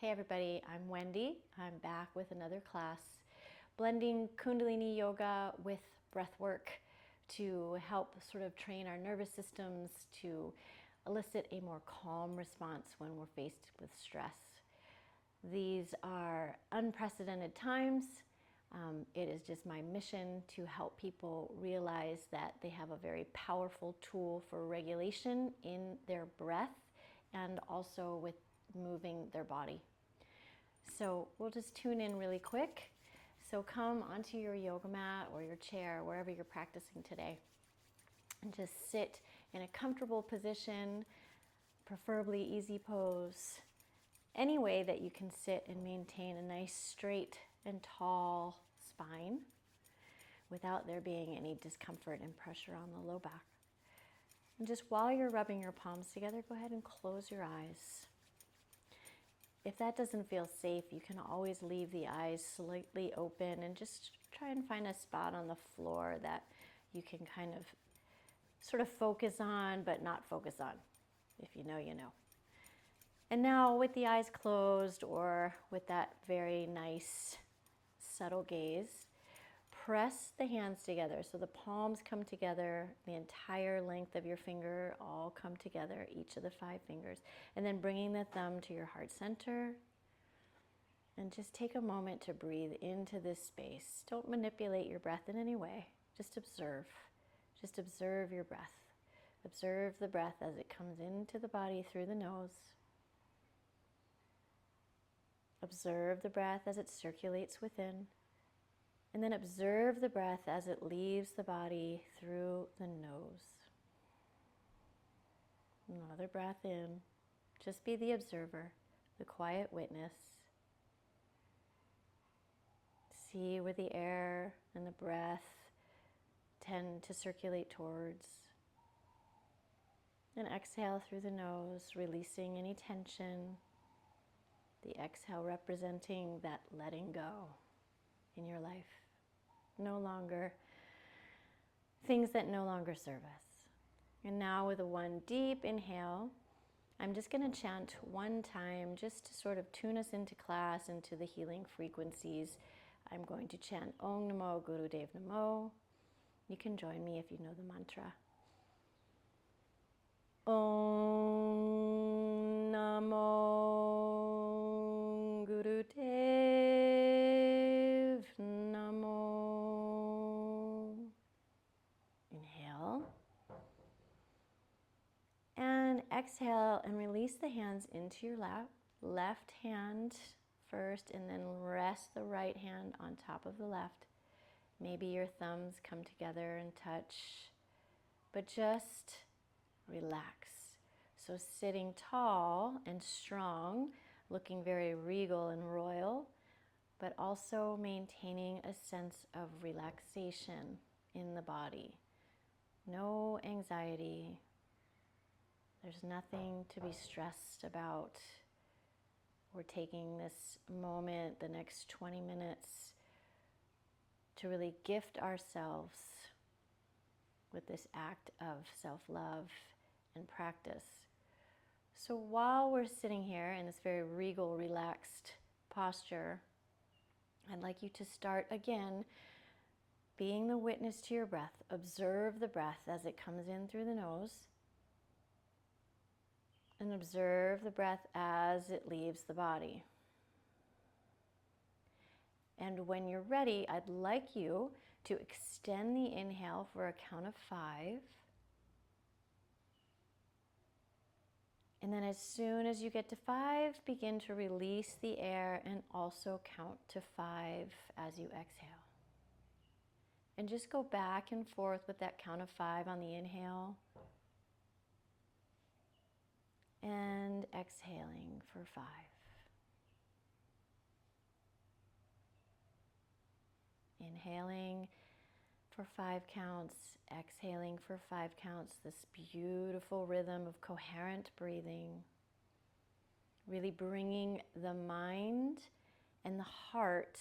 Hey everybody, I'm Wendy. I'm back with another class, blending Kundalini Yoga with breathwork to help sort of train our nervous systems to elicit a more calm response when we're faced with stress. These are unprecedented times. It is just my mission to help people realize that they have a very powerful tool for regulation in their breath and also with moving their body. So we'll just tune in really quick. So come onto your yoga mat or your chair, wherever you're practicing today, and just sit in a comfortable position, preferably easy pose. Any way that you can sit and maintain a nice straight and tall spine without there being any discomfort and pressure on the low back. And just while you're rubbing your palms together, go ahead and close your eyes. If that doesn't feel safe, you can always leave the eyes slightly open and just try and find a spot on the floor that you can kind of sort of focus on, but not focus on. If you know, you know. And now with the eyes closed or with that very nice, subtle gaze, press the hands together. So the palms come together, the entire length of your finger all come together, each of the 5 fingers. And then bringing the thumb to your heart center. And just take a moment to breathe into this space. Don't manipulate your breath in any way. Just observe. Just observe your breath. Observe the breath as it comes into the body through the nose. Observe the breath as it circulates within. And then observe the breath as it leaves the body through the nose. Another breath in. Just be the observer, the quiet witness. See where the air and the breath tend to circulate towards. And exhale through the nose, releasing any tension. The exhale representing that letting go in your life. No longer, things that no longer serve us. And now with a 1 deep inhale, I'm just going to chant 1 time just to sort of tune us into class, into the healing frequencies. I'm going to chant Om Namo Guru Dev Namo. You can join me if you know the mantra. Om Namo Guru Dev Namo. Inhale. And exhale and release the hands into your lap. Left hand first and then rest the right hand on top of the left. Maybe your thumbs come together and touch, but just relax. So sitting tall and strong, looking very regal and royal, but also maintaining a sense of relaxation in the body. No anxiety. There's nothing to be stressed about. We're taking this moment, the next 20 minutes, to really gift ourselves with this act of self-love and practice. So while we're sitting here in this very regal, relaxed posture, I'd like you to start again being the witness to your breath. Observe the breath as it comes in through the nose. And observe the breath as it leaves the body. And when you're ready, I'd like you to extend the inhale for a count of 5. And then as soon as you get to 5, begin to release the air and also count to 5 as you exhale. And just go back and forth with that count of 5 on the inhale. And exhaling for 5. Inhaling for 5 counts, exhaling for 5 counts, this beautiful rhythm of coherent breathing, really bringing the mind and the heart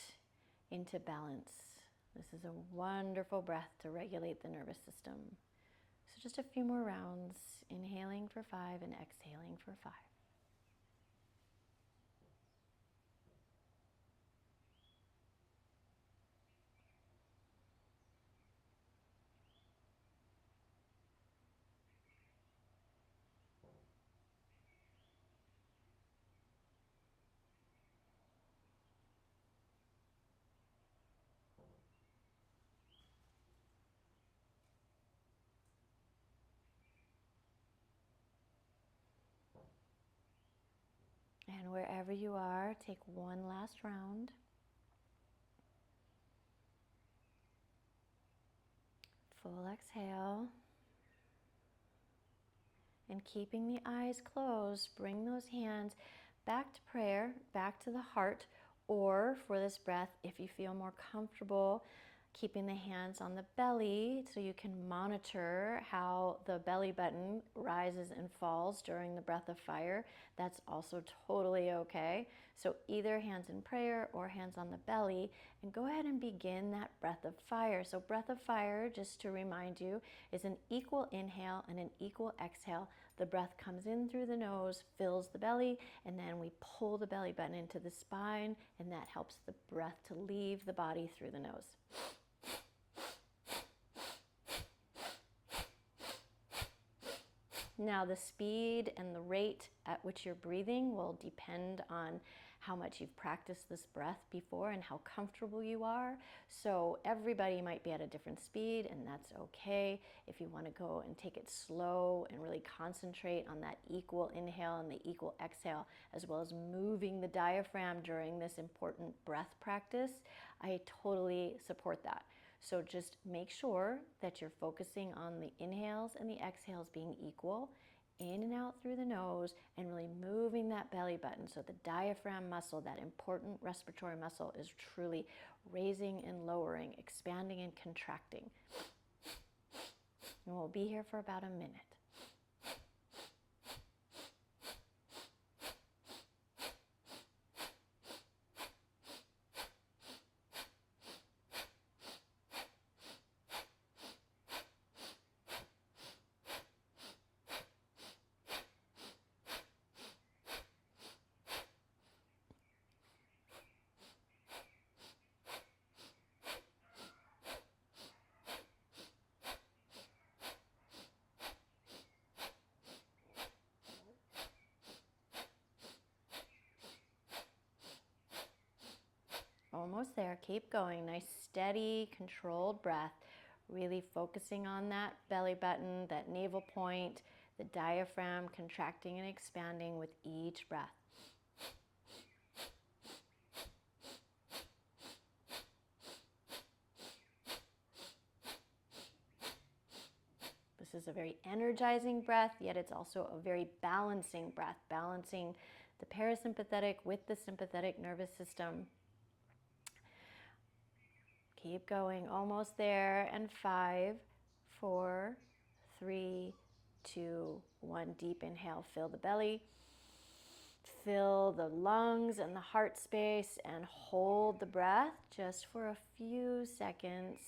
into balance. This is a wonderful breath to regulate the nervous system. So just a few more rounds, inhaling for 5 and exhaling for 5. wherever you are, take one last round. Full exhale. And keeping the eyes closed, bring those hands back to prayer, back to the heart, or for this breath, if you feel more comfortable, keeping the hands on the belly so you can monitor how the belly button rises and falls during the breath of fire. That's also totally okay. So either hands in prayer or hands on the belly, and go ahead and begin that breath of fire. So breath of fire, just to remind you, is an equal inhale and an equal exhale. The breath comes in through the nose, fills the belly, and then we pull the belly button into the spine, and that helps the breath to leave the body through the nose. Now the speed and the rate at which you're breathing will depend on how much you've practiced this breath before and how comfortable you are. So everybody might be at a different speed, and that's okay. If you want to go and take it slow and really concentrate on that equal inhale and the equal exhale, as well as moving the diaphragm during this important breath practice, I totally support that. So just make sure that you're focusing on the inhales and the exhales being equal, in and out through the nose, and really moving that belly button so the diaphragm muscle, that important respiratory muscle, is truly raising and lowering, expanding and contracting. And we'll be here for about a minute. Almost there. Keep going. Nice, steady, controlled breath. Really focusing on that belly button, that navel point, the diaphragm contracting and expanding with each breath. This is a very energizing breath, yet it's also a very balancing breath, balancing the parasympathetic with the sympathetic nervous system. Keep going, almost there. And 5, 4, 3, 2, 1. Deep inhale, fill the belly. Fill the lungs and the heart space and hold the breath just for a few seconds.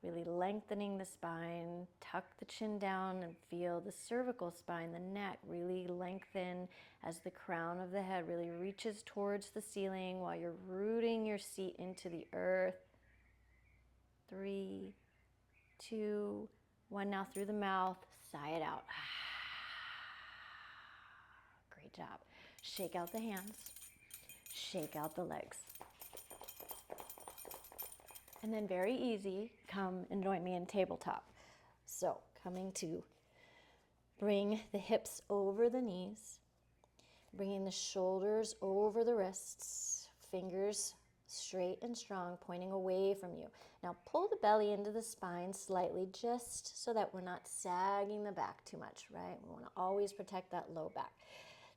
Really lengthening the spine. Tuck the chin down and feel the cervical spine, the neck really lengthen as the crown of the head really reaches towards the ceiling while you're rooting your seat into the earth. 3, 2, 1. Now through the mouth, sigh it out. Great job. Shake out the hands. Shake out the legs. And then very easy, come and join me in tabletop. So coming to bring the hips over the knees, bringing the shoulders over the wrists, fingers straight and strong, pointing away from you. Now pull the belly into the spine slightly, just so that we're not sagging the back too much, right? We want to always protect that low back.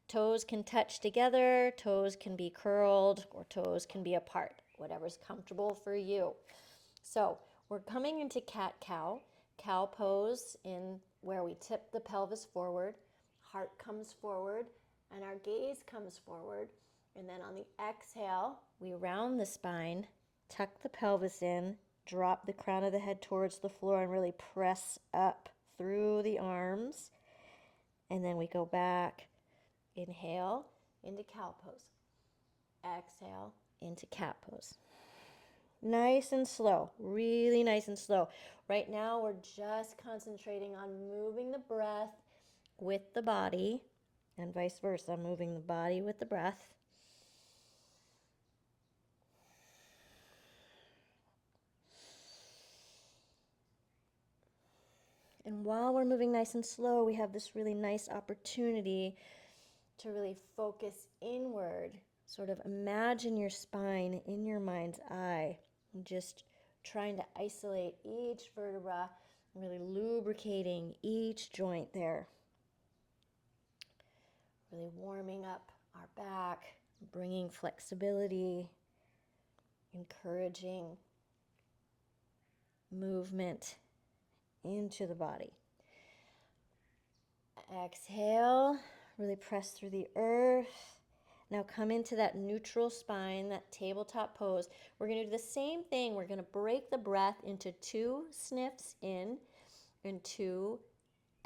Toes can touch together, toes can be curled, or toes can be apart, whatever's comfortable for you. So we're coming into cat-cow, cow pose, in where we tip the pelvis forward, heart comes forward, and our gaze comes forward. And then on the exhale, we round the spine, tuck the pelvis in, drop the crown of the head towards the floor, and really press up through the arms. And then we go back. Inhale into cow pose. Exhale into cat pose. Nice and slow, really nice and slow. Right now we're just concentrating on moving the breath with the body, and vice versa, moving the body with the breath. And while we're moving nice and slow, we have this really nice opportunity to really focus inward. Sort of imagine your spine in your mind's eye, and just trying to isolate each vertebra, really lubricating each joint there. Really warming up our back, bringing flexibility, encouraging movement into the body. Exhale, really press through the earth. Now come into that neutral spine, that tabletop pose. We're going to do the same thing. We're going to break the breath into 2 sniffs in and 2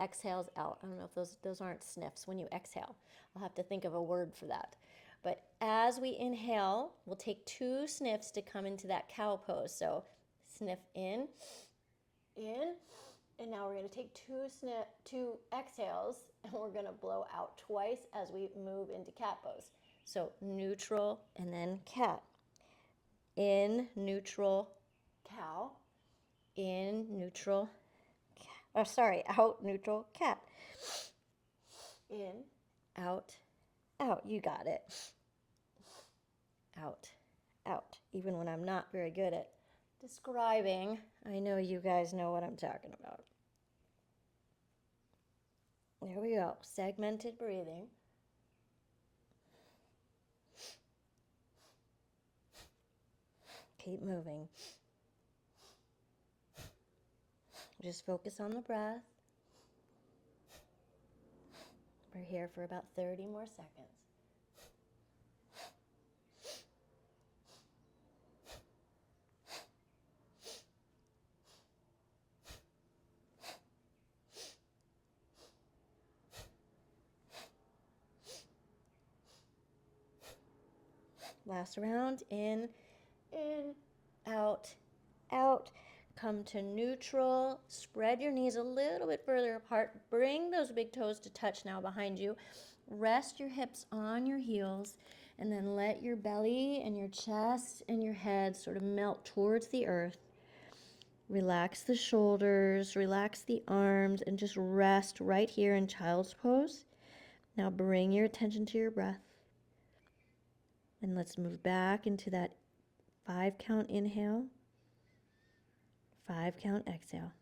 exhales out. I don't know if those aren't sniffs when you exhale. I'll have to think of a word for that. But as we inhale, we'll take 2 sniffs to come into that cow pose. So sniff in, and now we're going to take 2 exhales, and we're going to blow out twice as we move into cat pose. So neutral and then cat. In, neutral, cow. In, neutral, out, neutral, cat. In, out, out. You got it. Out, out. Even when I'm not very good at describing, I know you guys know what I'm talking about. There we go. Segmented breathing. Keep moving. Just focus on the breath. We're here for about 30 more seconds. Last round. In, out, out. Come to neutral. Spread your knees a little bit further apart. Bring those big toes to touch now behind you. Rest your hips on your heels, and then let your belly and your chest and your head sort of melt towards the earth. Relax the shoulders, relax the arms, and just rest right here in child's pose. Now bring your attention to your breath. And let's move back into that 5 count inhale, 5 count exhale.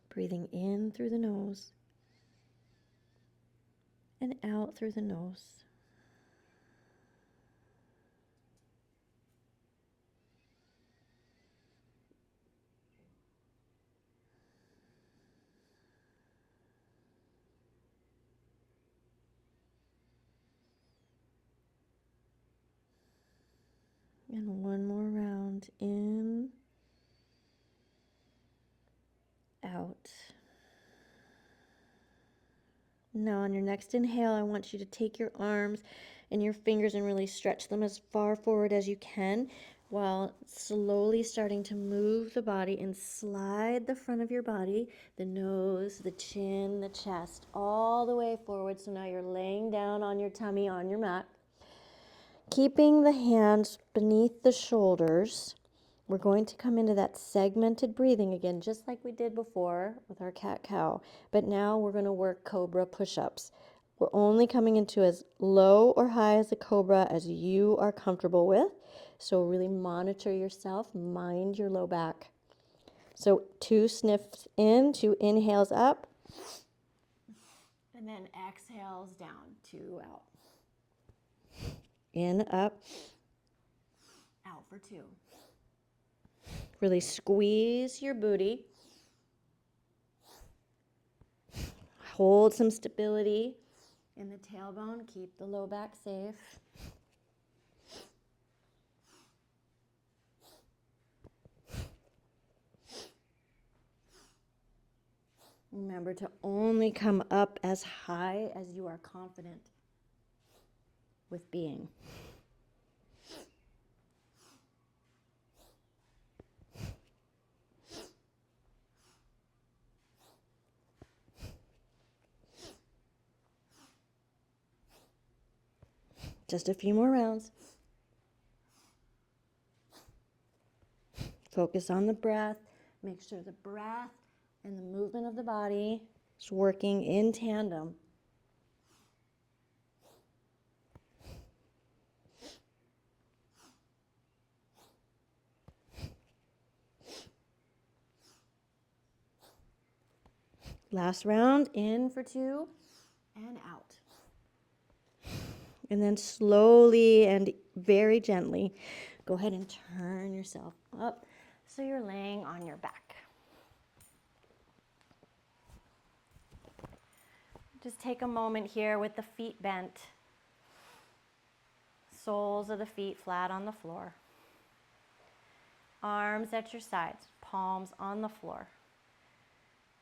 Breathing in through the nose and out through the nose. And one more round. In, out. Now on your next inhale, I want you to take your arms and your fingers and really stretch them as far forward as you can, while slowly starting to move the body and slide the front of your body, the nose, the chin, the chest, all the way forward. So now you're laying down on your tummy on your mat. Keeping the hands beneath the shoulders, we're going to come into that segmented breathing again, just like we did before with our cat-cow. But now we're going to work cobra push-ups. We're only coming into as low or high as a cobra as you are comfortable with. So really monitor yourself, mind your low back. So 2 sniffs in, 2 inhales up. And then exhales down, 2 out. In, up, out for 2. Really squeeze your booty. Hold some stability in the tailbone. Keep the low back safe. Remember to only come up as high as you are confident with being. Just a few more rounds. Focus on the breath. Make sure the breath and the movement of the body is working in tandem. Last round, in for 2 and out. And then slowly and very gently, go ahead and turn yourself up so you're laying on your back. Just take a moment here with the feet bent, soles of the feet flat on the floor. Arms at your sides, palms on the floor.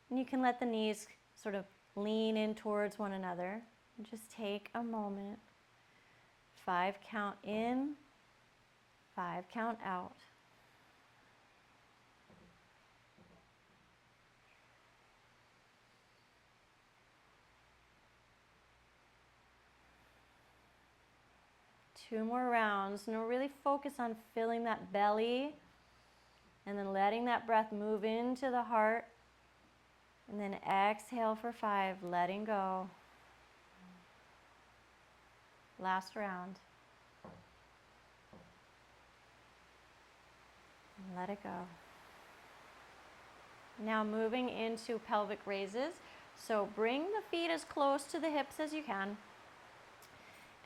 And you can let the knees sort of lean in towards one another. And just take a moment. 5 count in, 5 count out. Two more rounds, and we'll really focus on filling that belly and then letting that breath move into the heart. And then exhale for 5, letting go. Last round. And let it go. Now moving into pelvic raises. So bring the feet as close to the hips as you can.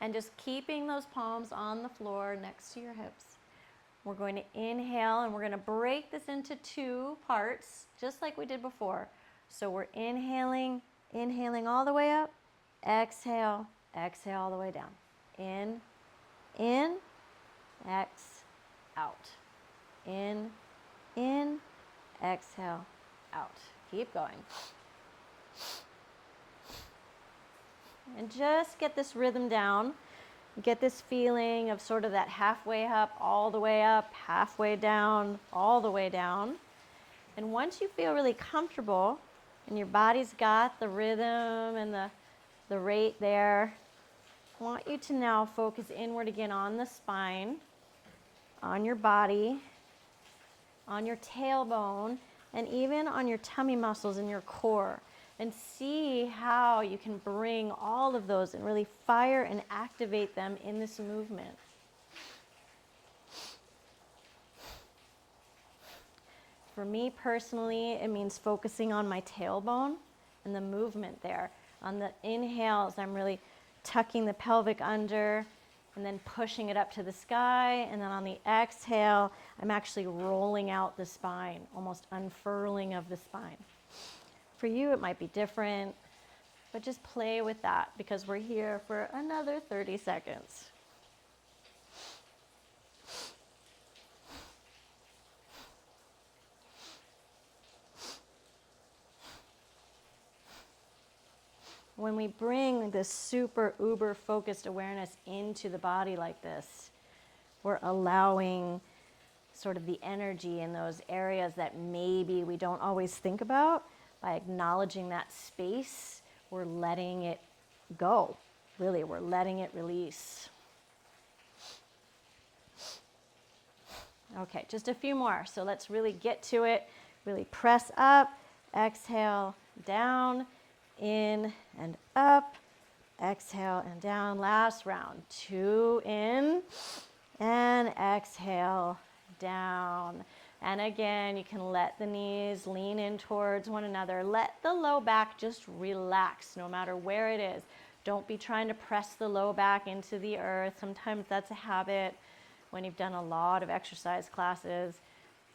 And just keeping those palms on the floor next to your hips. We're going to inhale and we're going to break this into 2 parts, just like we did before. So we're inhaling all the way up. Exhale, exhale all the way down. In, ex, out. In, exhale, out. Keep going. And just get this rhythm down. Get this feeling of sort of that halfway up, all the way up, halfway down, all the way down. And once you feel really comfortable and your body's got the rhythm and the rate there, I want you to now focus inward again on the spine, on your body, on your tailbone, and even on your tummy muscles and your core. And see how you can bring all of those and really fire and activate them in this movement. For me personally, it means focusing on my tailbone and the movement there. On the inhales, I'm really tucking the pelvic under and then pushing it up to the sky. And then on the exhale, I'm actually rolling out the spine, almost unfurling of the spine. For you, it might be different, but just play with that because we're here for another 30 seconds. When we bring this super uber focused awareness into the body like this, we're allowing sort of the energy in those areas that maybe we don't always think about. By acknowledging that space, we're letting it go. Really, we're letting it release. Okay, just a few more. So let's really get to it. Really press up, exhale, down, in and up, exhale and down. Last round. 2 in and exhale, down. And again, you can let the knees lean in towards one another. Let the low back just relax no matter where it is. Don't be trying to press the low back into the earth. Sometimes that's a habit. When you've done a lot of exercise classes,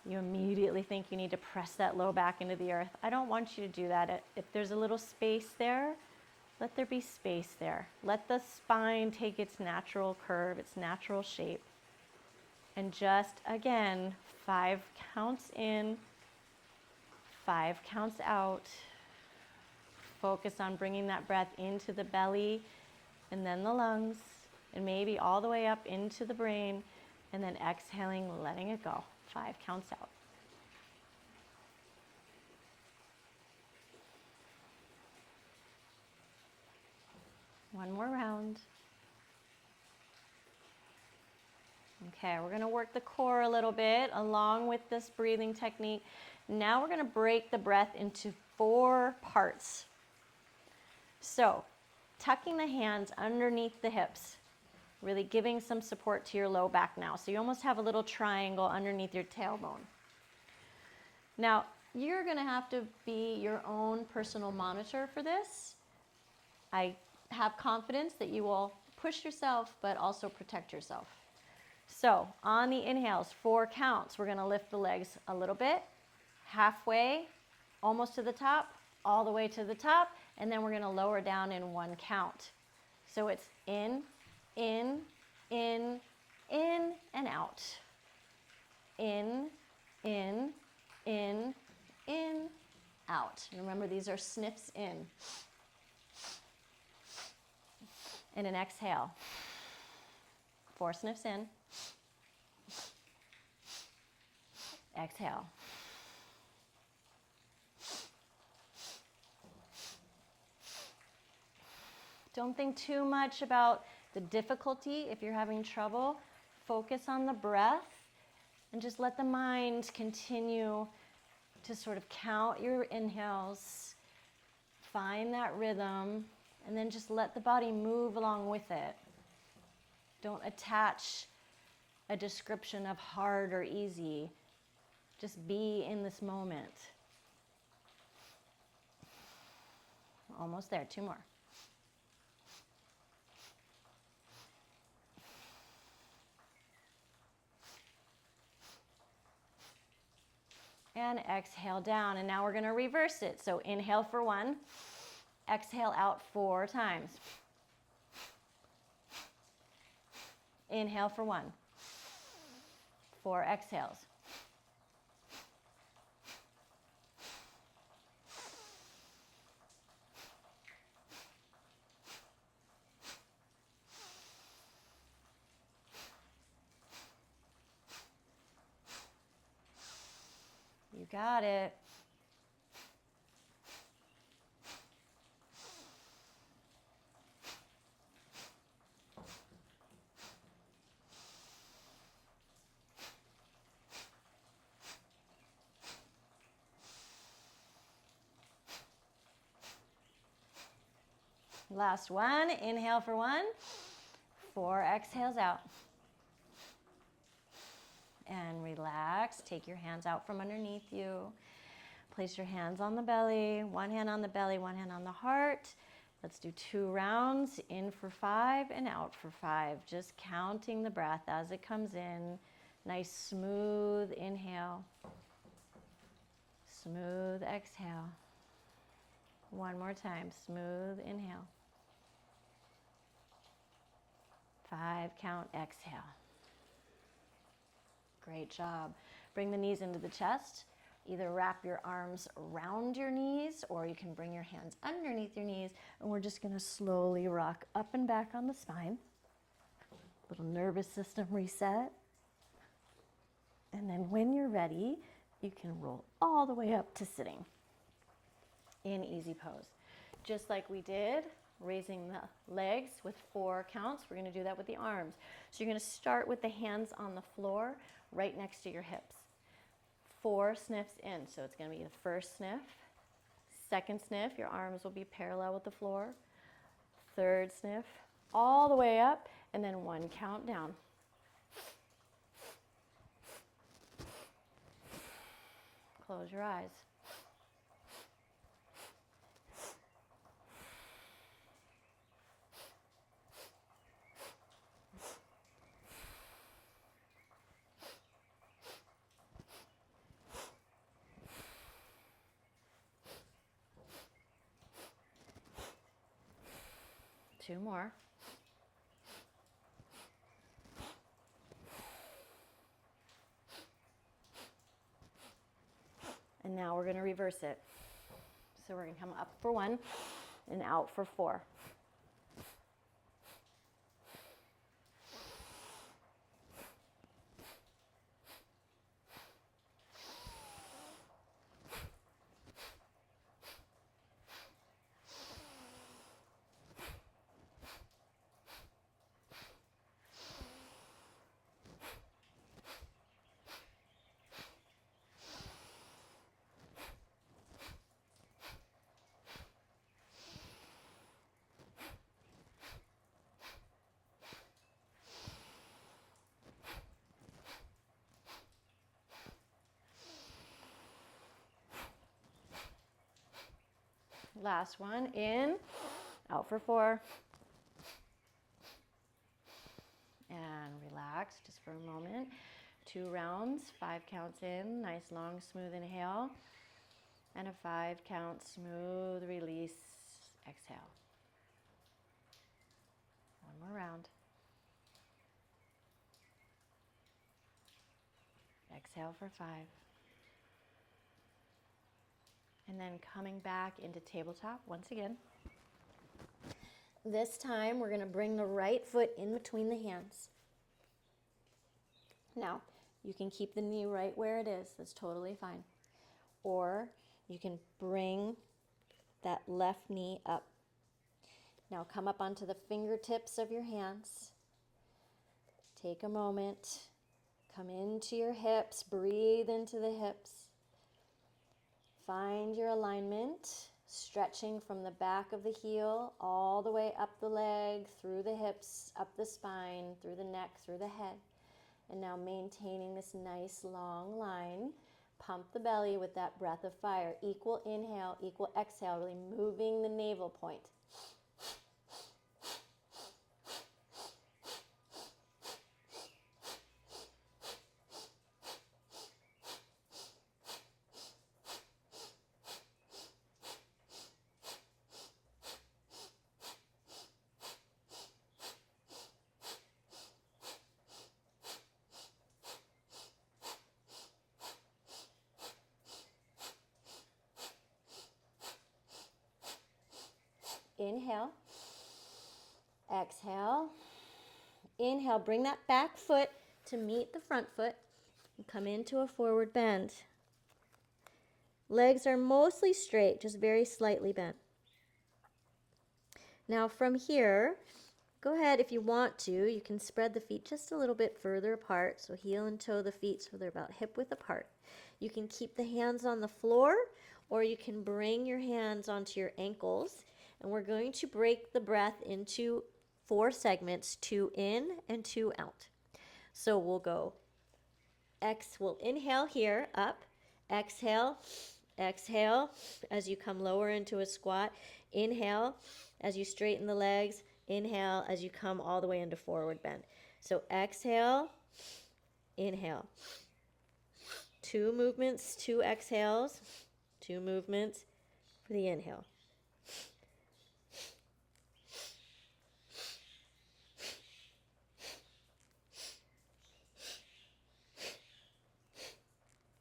you immediately think you need to press that low back into the earth. I don't want you to do that. If there's a little space there, let there be space there. Let the spine take its natural curve, its natural shape. And just, again, 5 counts in, 5 counts out. Focus on bringing that breath into the belly and then the lungs and maybe all the way up into the brain and then exhaling, letting it go. 5 counts out. One more round. Okay, we're going to work the core a little bit along with this breathing technique. Now we're going to break the breath into 4 parts. So, tucking the hands underneath the hips, really giving some support to your low back now. So you almost have a little triangle underneath your tailbone. Now, You're going to have to be your own personal monitor for this. I have confidence that you will push yourself, but also protect yourself. So on the inhales, 4 counts, we're going to lift the legs a little bit, halfway, almost to the top, all the way to the top, and then we're going to lower down in 1 count. So it's in, in, in, in, and out. In, in, in, in, out. And remember, these are sniffs in. And an exhale. 4 sniffs in. Exhale. Don't think too much about the difficulty if you're having trouble. Focus on the breath and just let the mind continue to sort of count your inhales, find that rhythm, and then just let the body move along with it. Don't attach a description of hard or easy. Just be in this moment. Almost there, 2 more. And exhale down. And now we're going to reverse it. So inhale for 1, exhale out 4 times. Inhale for 1, 4 exhales. You got it. Last one. Inhale for 1, 4 exhales out. And relax. Take your hands out from underneath you. Place your hands on the belly. 1 hand on the belly, 1 hand on the heart. Let's do 2 rounds. In for 5 and out for 5. Just counting the breath as it comes in. Nice smooth inhale. Smooth exhale. 1 more time. Smooth inhale. 5 count exhale. Great job. Bring the knees into the chest. Either wrap your arms around your knees or you can bring your hands underneath your knees, and we're just going to slowly rock up and back on the spine. Little nervous system reset. And then when you're ready, you can roll all the way up to sitting in easy pose. Just like we did, raising the legs with 4 counts, we're going to do that with the arms. So you're going to start with the hands on the floor right next to your hips. 4 sniffs in. So it's going to be the first sniff, second sniff, your arms will be parallel with the floor, third sniff, all the way up, and then 1 count down. Close your eyes. Two more. And now we're going to reverse it. So we're going to come up for 1 and out for 4. Last one, in, out for 4. And relax just for a moment. 2 rounds, 5 counts in, nice long smooth inhale. And a 5 count smooth release, exhale. One more round. Exhale for 5. And then coming back into tabletop once again. This time we're going to bring the right foot in between the hands. Now, you can keep the knee right where it is. That's totally fine. Or you can bring that left knee up. Now come up onto the fingertips of your hands. Take a moment. Come into your hips. Breathe into the hips. Find your alignment, stretching from the back of the heel all the way up the leg, through the hips, up the spine, through the neck, through the head. And now maintaining this nice long line. Pump the belly with that breath of fire. Equal inhale, equal exhale, really moving the navel point. Inhale, exhale, inhale, bring that back foot to meet the front foot and come into a forward bend. Legs are mostly straight, just very slightly bent. Now from here, go ahead if you want to, you can spread the feet just a little bit further apart, so heel and toe the feet so they're about hip width apart. You can keep the hands on the floor, or you can bring your hands onto your ankles. And we're going to break the breath into 4 segments, 2 in and 2 out. So we'll go, we'll inhale here, up, exhale, exhale, as you come lower into a squat, inhale, as you straighten the legs, inhale, as you come all the way into forward bend. So exhale, inhale. 2 movements, 2 exhales, 2 movements for the inhale.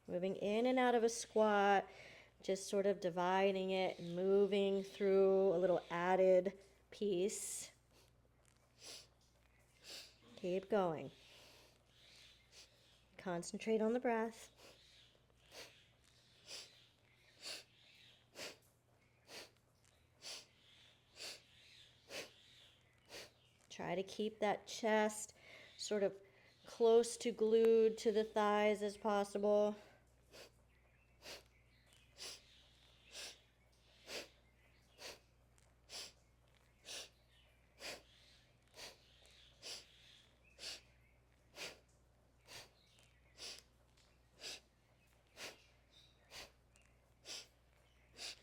Moving in and out of a squat, just sort of dividing it and moving through a little added piece. Keep going. Concentrate on the breath. Try to keep that chest sort of close to glued to the thighs as possible.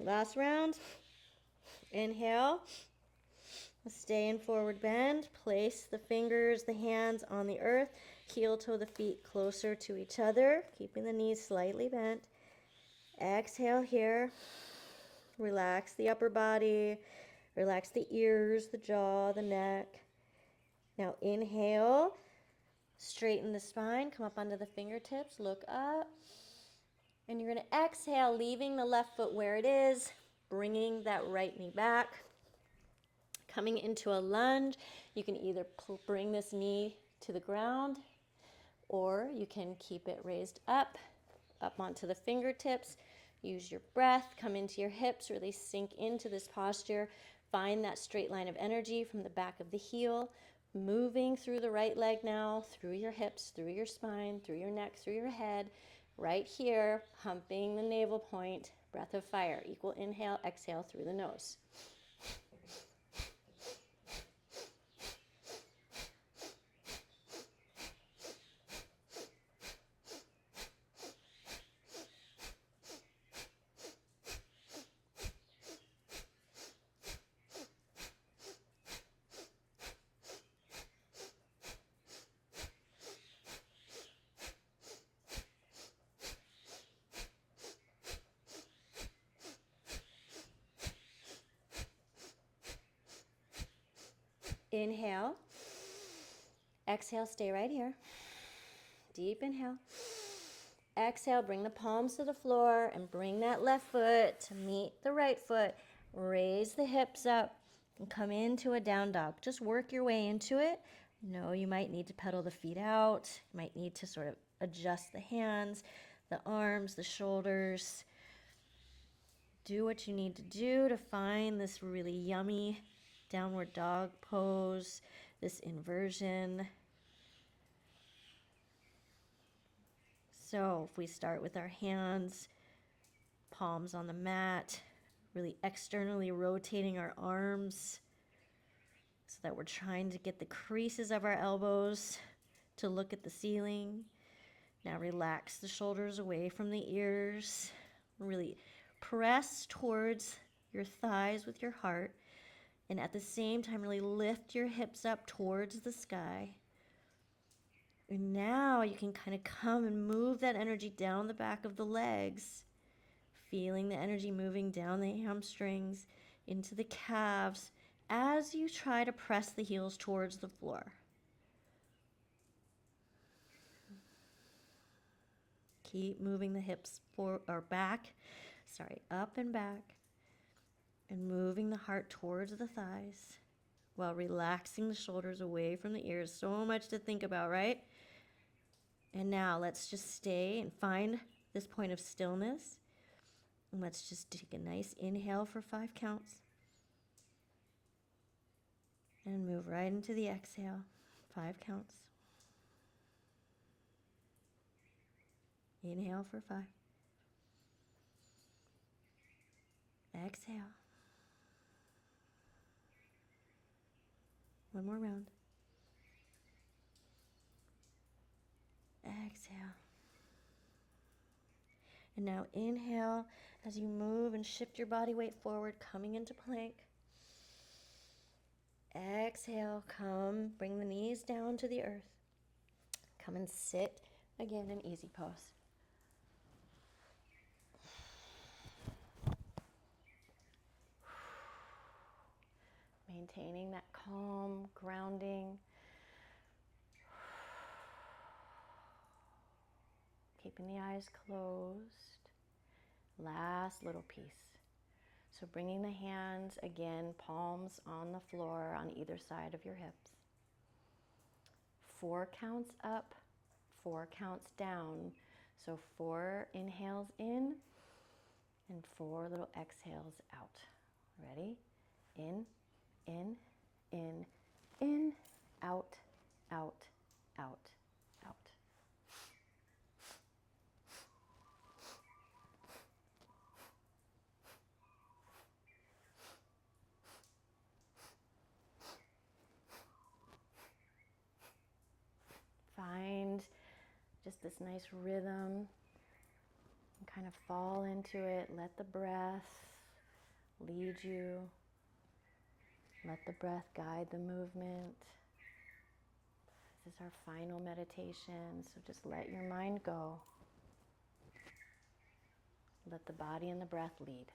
Last round. Inhale. Stay in forward bend. Place the fingers, the hands on the earth. Heel toe the feet closer to each other, keeping the knees slightly bent. Exhale here. Relax the upper body. Relax the ears, the jaw, the neck. Now inhale. Straighten the spine. Come up onto the fingertips. Look up. And you're going to exhale, leaving the left foot where it is, bringing that right knee back. Coming into a lunge, you can either bring this knee to the ground, or you can keep it raised up onto the fingertips. Use your breath, come into your hips, really sink into this posture. Find that straight line of energy from the back of the heel, moving through the right leg now, through your hips, through your spine, through your neck, through your head. Right here, humping the navel point, breath of fire. Equal inhale, exhale through the nose. Inhale. Exhale, stay right here. Deep inhale. Exhale, bring the palms to the floor and bring that left foot to meet the right foot. Raise the hips up and come into a down dog. Just work your way into it. No, you might need to pedal the feet out. You might need to sort of adjust the hands, the arms, the shoulders. Do what you need to do to find this really yummy downward dog pose, this inversion. So if we start with our hands, palms on the mat, really externally rotating our arms so that we're trying to get the creases of our elbows to look at the ceiling. Now relax the shoulders away from the ears. Really press towards your thighs with your heart. And at the same time, really lift your hips up towards the sky. And now you can kind of come and move that energy down the back of the legs, feeling the energy moving down the hamstrings, into the calves, as you try to press the heels towards the floor. Keep moving the hips up and back, and moving the heart towards the thighs while relaxing the shoulders away from the ears. So much to think about, right? And now let's just stay and find this point of stillness. And let's just take a nice inhale for 5 counts. And move right into the exhale. 5 counts. Inhale for 5. Exhale. One more round. Exhale. And now inhale as you move and shift your body weight forward, coming into plank. Exhale, come, bring the knees down to the earth. Come and sit again in easy pose. Maintaining that calm, grounding. Keeping the eyes closed. Last little piece. So bringing the hands, again, palms on the floor on either side of your hips. 4 counts up, 4 counts down. So 4 inhales in and 4 little exhales out. Ready? In, in, out, out, out, out. Find just this nice rhythm and kind of fall into it. Let the breath lead you. Let the breath guide the movement. This is our final meditation, so just let your mind go. Let the body and the breath lead.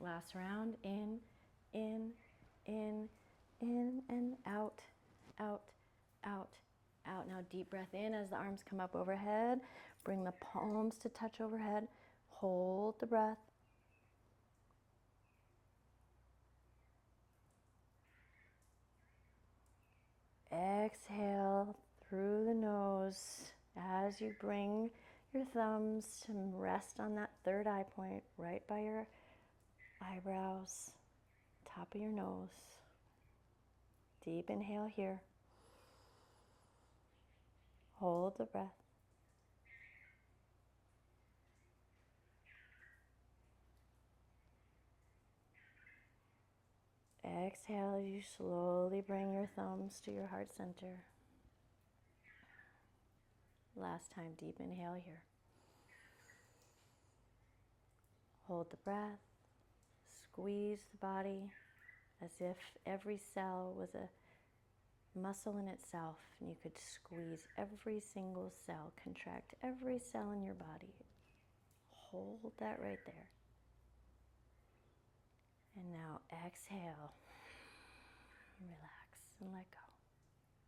Last round. In, in, in, and out, out, out, out. Now deep breath in as the arms come up overhead. Bring the palms to touch overhead. Hold the breath. Exhale through the nose as you bring your thumbs to rest on that third eye point right by your eyebrows, top of your nose. Deep inhale here. Hold the breath. Exhale as you slowly bring your thumbs to your heart center. Last time, deep inhale here. Hold the breath. Squeeze the body as if every cell was a muscle in itself, and you could squeeze every single cell, contract every cell in your body. Hold that right there. And now exhale, relax and let go.